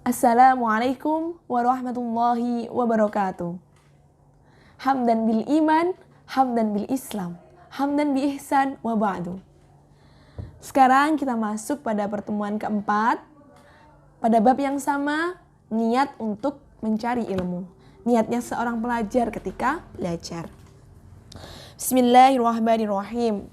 Assalamualaikum warahmatullahi wabarakatuh. Hamdan bil iman, hamdan bil Islam, hamdan bi ihsan wa ba'du. Sekarang kita masuk pada pertemuan keempat. Pada bab yang sama, niat untuk mencari ilmu. Niatnya seorang pelajar ketika belajar. Bismillahirrahmanirrahim.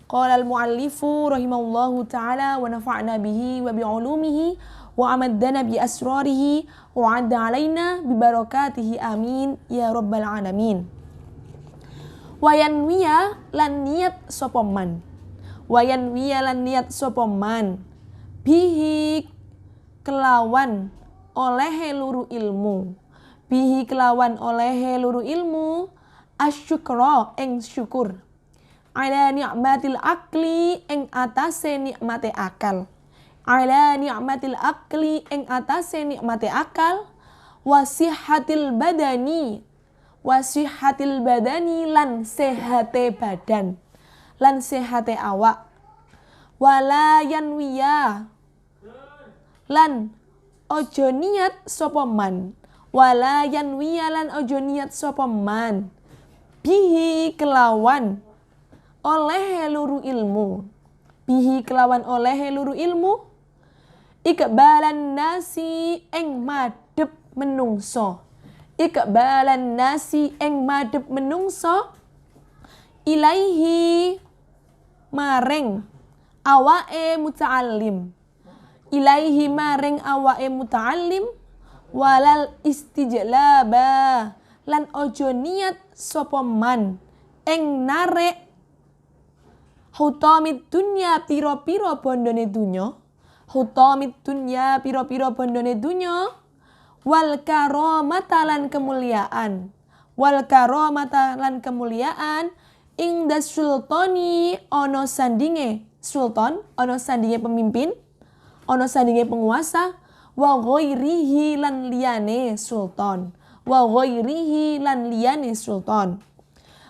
Qala al-muallifu rahimallahu ta'ala wa nafa'na bihi wa bi'ulumihi wa amaddana bi asrarihi wa adda alaina bi barakatihi amin ya rabbal alamin. Wayanwiya lan niat sapa man. Wayanwiya lan niat sapa man bihi kelawan olehe luru ilmu. Bihi kelawan olehe luru ilmu asyukra ing syukur. Ala ni'matil akli ing atase nikmate akal. Ala ni'matil akli ing atase nikmate akal. Wasihatil badani. Wasihatil badani lan sehate badan. Lan sehate awak. Wala yanwiya lan ojo niat sapa man. Wala yanwiya lan ojo niat sapa man. Bihi kelawan oleh luru ilmu. Bihi kelawan oleh luru ilmu. Iqbalan nasi ing madhep menungso. Iqbalan nasi ing madhep menungso. Ilaihi maring awake muta'allim. Ilaihi maring awake muta'allim. Walal istijlaba lan ojo niat sapa man ing narek hutamid dunya piro-piro bondone dunya. Hutamid dunya piro-piro bondone dunya. Wal karamata lan kemuliaan. Wal karamata lan kemuliaan ingda sultani ono sandinge sultan, ono sandinge pemimpin, ono sandinge penguasa. Wa ghairihi lan liyane sultan. Wa ghairihi lan liyane sultan.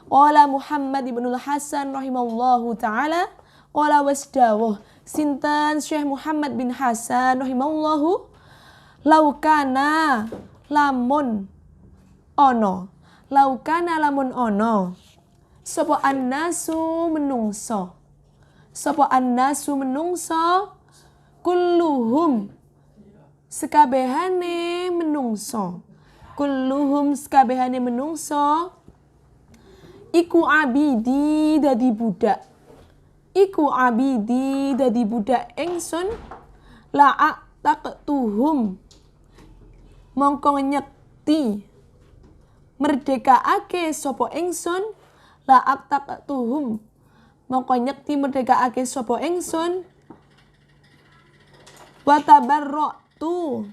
Qala Muhammad ibnul Hasan rahimallahu ta'ala. Qala wasdawuh sinten Syekh Muhammad bin Hasan rahimallahu. Laukana lamun ono. Laukana lamun ono. Sapa annasu menungso. Sapa annasu menungso. Kulluhum sekabehane menungso. Kulluhum sekabehane menungso. Iku abidi dadi budak. Iku abidi dadi budak ingsun. La'ak taqtuhum mongko nyekti merdekaake sapa ingsun. La'ak taqtuhum mongko nyekti merdekaake sapa ingsun. Watabarra'tu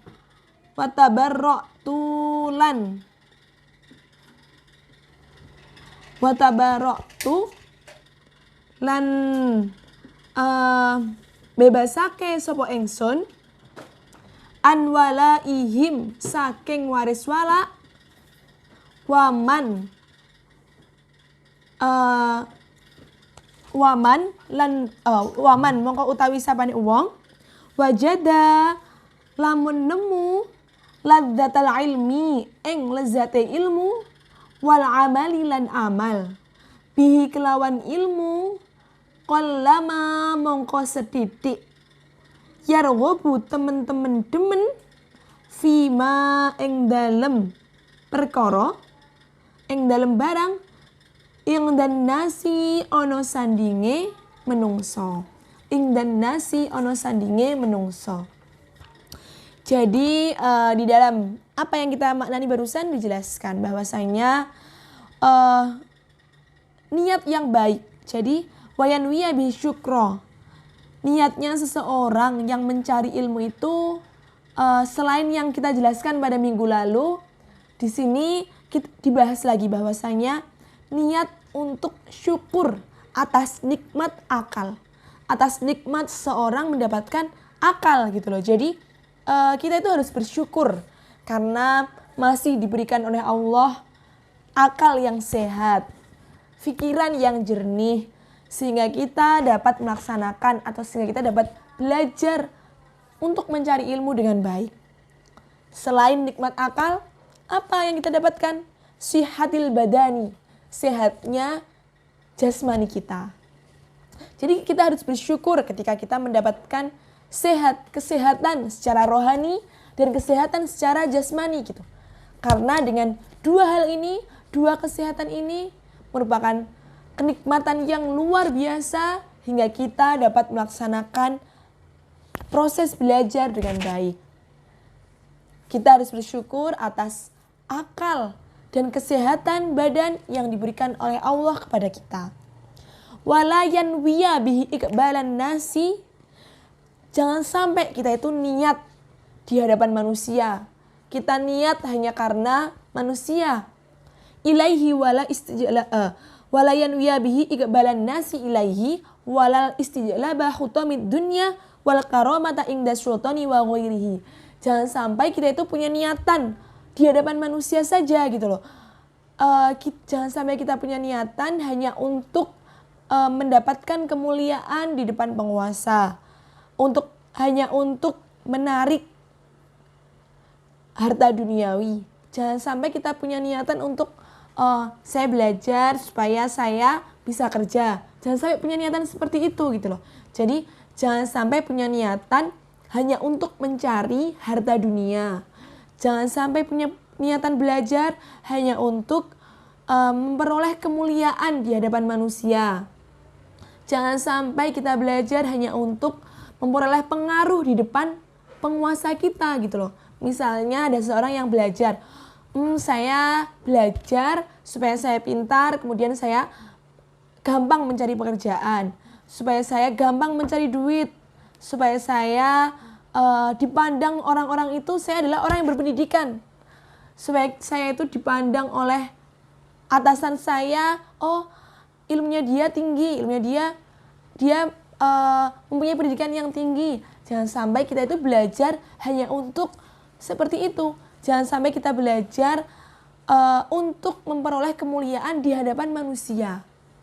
lan bebasake sapa ingsun anwala ihim saking waris wala. Waman mongko utawi sapane wong wajada lamun nemu ladzatal ilmi ing lezate ilmu wal amali lan amal bihi kelawan ilmu qallama mongko sedidik yarghabu temen-temen demen fima ing dalem perkara ing dalem barang ing dan nasi ono sandinge menungso. Ing dan nasi ono sandinge menungso. Jadi di dalam apa yang kita maknani barusan dijelaskan bahwasanya niat yang baik. Jadi wayanwiya bi syukra. Niatnya seseorang yang mencari ilmu itu selain yang kita jelaskan pada minggu lalu, di sini kita dibahas lagi bahwasanya niat untuk syukur atas nikmat akal. Atas nikmat seorang mendapatkan akal gitu loh. Jadi kita itu harus bersyukur karena masih diberikan oleh Allah akal yang sehat, pikiran yang jernih, sehingga kita dapat melaksanakan atau sehingga kita dapat belajar untuk mencari ilmu dengan baik. Selain nikmat akal, apa yang kita dapatkan? Sihatil badani, sehatnya jasmani kita. Jadi kita harus bersyukur ketika kita mendapatkan kesehatan secara rohani dan kesehatan secara jasmani gitu. Karena dengan dua hal ini, dua kesehatan ini merupakan kenikmatan yang luar biasa hingga kita dapat melaksanakan proses belajar dengan baik. Kita harus bersyukur atas akal dan kesehatan badan yang diberikan oleh Allah kepada kita. Wala yanwiya bihi iqbalan nasi. Jangan sampai kita itu niat di hadapan manusia. Kita niat hanya karena manusia. Ilaihi wala yanwiya bihi iqbalan nasi ilaihi walal istijalaba khutamid dunya wal karamata inda sultani wa ghairihi. Jangan sampai kita itu punya niatan di hadapan manusia saja gitu loh. Jangan sampai kita punya niatan hanya untuk mendapatkan kemuliaan di depan penguasa. Hanya untuk menarik harta duniawi. Jangan sampai kita punya niatan untuk saya belajar supaya saya bisa kerja. Jangan sampai punya niatan seperti itu gitu loh. Jadi jangan sampai punya niatan hanya untuk mencari harta dunia. Jangan sampai punya niatan belajar hanya untuk memperoleh kemuliaan di hadapan manusia. Jangan sampai kita belajar hanya untuk memperoleh pengaruh di depan penguasa kita gitu loh. Misalnya ada seorang yang belajar, saya belajar supaya saya pintar, kemudian saya gampang mencari pekerjaan, supaya saya gampang mencari duit, supaya saya dipandang orang-orang itu saya adalah orang yang berpendidikan, supaya saya itu dipandang oleh atasan saya, oh ilmunya dia tinggi, ilmunya dia mempunyai pendidikan yang tinggi. Jangan sampai kita itu belajar hanya untuk seperti itu. Jangan sampai kita belajar untuk memperoleh kemuliaan di hadapan manusia.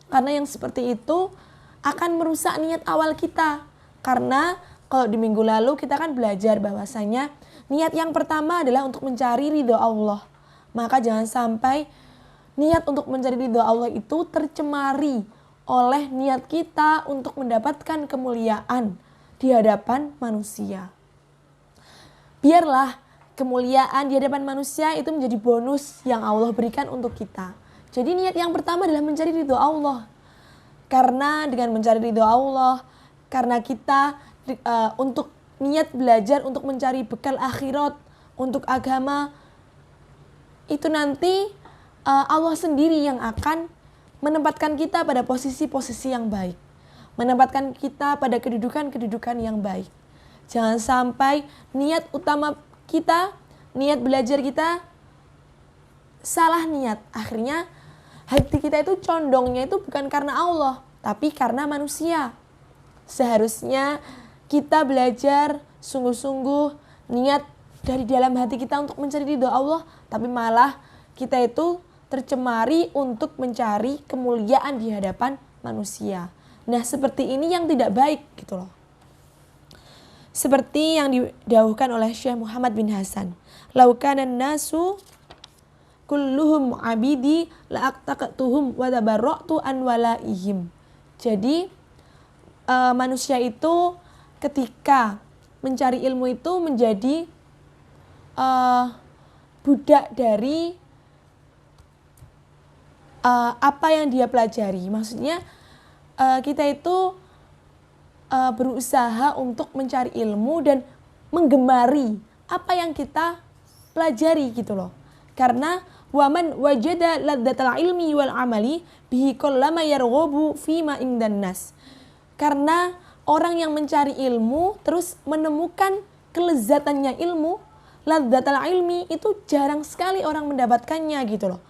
Karena yang seperti itu akan merusak niat awal kita. Karena kalau di minggu lalu kita kan belajar bahwasanya niat yang pertama adalah untuk mencari ridho Allah. Maka jangan sampai niat untuk mencari ridho Allah itu tercemari oleh niat kita untuk mendapatkan kemuliaan di hadapan manusia. Biarlah kemuliaan di hadapan manusia itu menjadi bonus yang Allah berikan untuk kita. Jadi niat yang pertama adalah mencari ridho Allah. Karena dengan mencari ridho Allah, karena kita untuk niat belajar untuk mencari bekal akhirat, untuk agama, itu nanti Allah sendiri yang akan menempatkan kita pada posisi-posisi yang baik. Menempatkan kita pada kedudukan-kedudukan yang baik. Jangan sampai niat utama kita, niat belajar kita salah niat. Akhirnya hati kita itu condongnya itu bukan karena Allah, tapi karena manusia. Seharusnya kita belajar sungguh-sungguh niat dari dalam hati kita untuk mencari ridho Allah, tapi malah kita itu tercemari untuk mencari kemuliaan di hadapan manusia. Nah, seperti ini yang tidak baik gitu loh. Seperti yang didhawuhkan oleh Syekh Muhammad bin Hasan, "Lau kana nasu kulluhum abidi la aqtaqtuhum wa tabarra'tu an walaihim." Jadi manusia itu ketika mencari ilmu itu menjadi budak dari apa yang dia pelajari. Maksudnya kita itu berusaha untuk mencari ilmu dan menggemari apa yang kita pelajari gitu loh. Karena waman wajada ladzatal ilmi wal amali bihi kullama yarghabu fima indan nas. Karena orang yang mencari ilmu terus menemukan kelezatannya ilmu, ladzatal ilmi itu jarang sekali orang mendapatkannya gitu loh.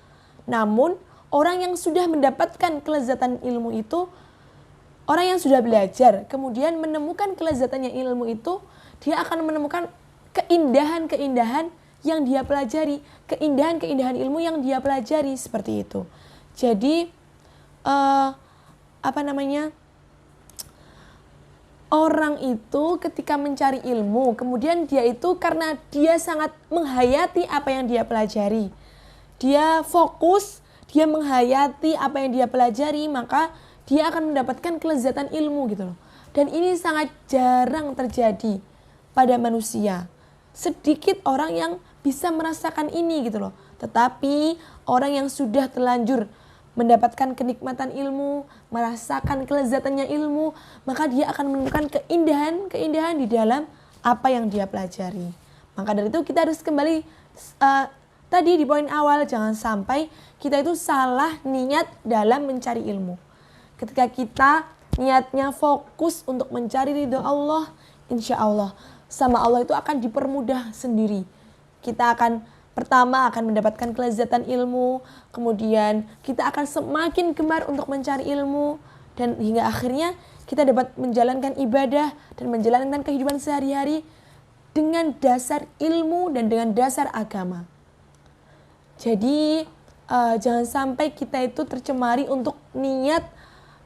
Namun orang yang sudah mendapatkan kelezatan ilmu itu, orang yang sudah belajar kemudian menemukan kelezatannya ilmu itu, dia akan menemukan keindahan-keindahan yang dia pelajari, keindahan-keindahan ilmu yang dia pelajari, seperti itu. Jadi orang itu ketika mencari ilmu, kemudian dia itu karena dia sangat menghayati apa yang dia pelajari, dia fokus, dia menghayati apa yang dia pelajari, maka dia akan mendapatkan kelezatan ilmu gitu loh. Dan ini sangat jarang terjadi pada manusia. Sedikit orang yang bisa merasakan ini gitu loh. Tetapi orang yang sudah terlanjur mendapatkan kenikmatan ilmu, merasakan kelezatannya ilmu, maka dia akan menemukan keindahan di dalam apa yang dia pelajari. Maka dari itu kita harus kembali tadi di poin awal, jangan sampai kita itu salah niat dalam mencari ilmu. Ketika kita niatnya fokus untuk mencari ridho Allah, insya Allah sama Allah itu akan dipermudah sendiri. Kita pertama akan mendapatkan kelezatan ilmu, kemudian kita akan semakin gemar untuk mencari ilmu, dan hingga akhirnya kita dapat menjalankan ibadah dan menjalankan kehidupan sehari-hari dengan dasar ilmu dan dengan dasar agama. Jadi jangan sampai kita itu tercemari untuk niat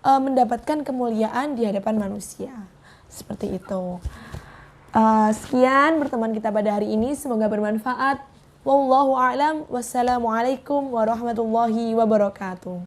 mendapatkan kemuliaan di hadapan manusia. Seperti itu. Sekian pertemuan kita pada hari ini, semoga bermanfaat. Wallahu a'lam. Wassalamualaikum warahmatullahi wabarakatuh.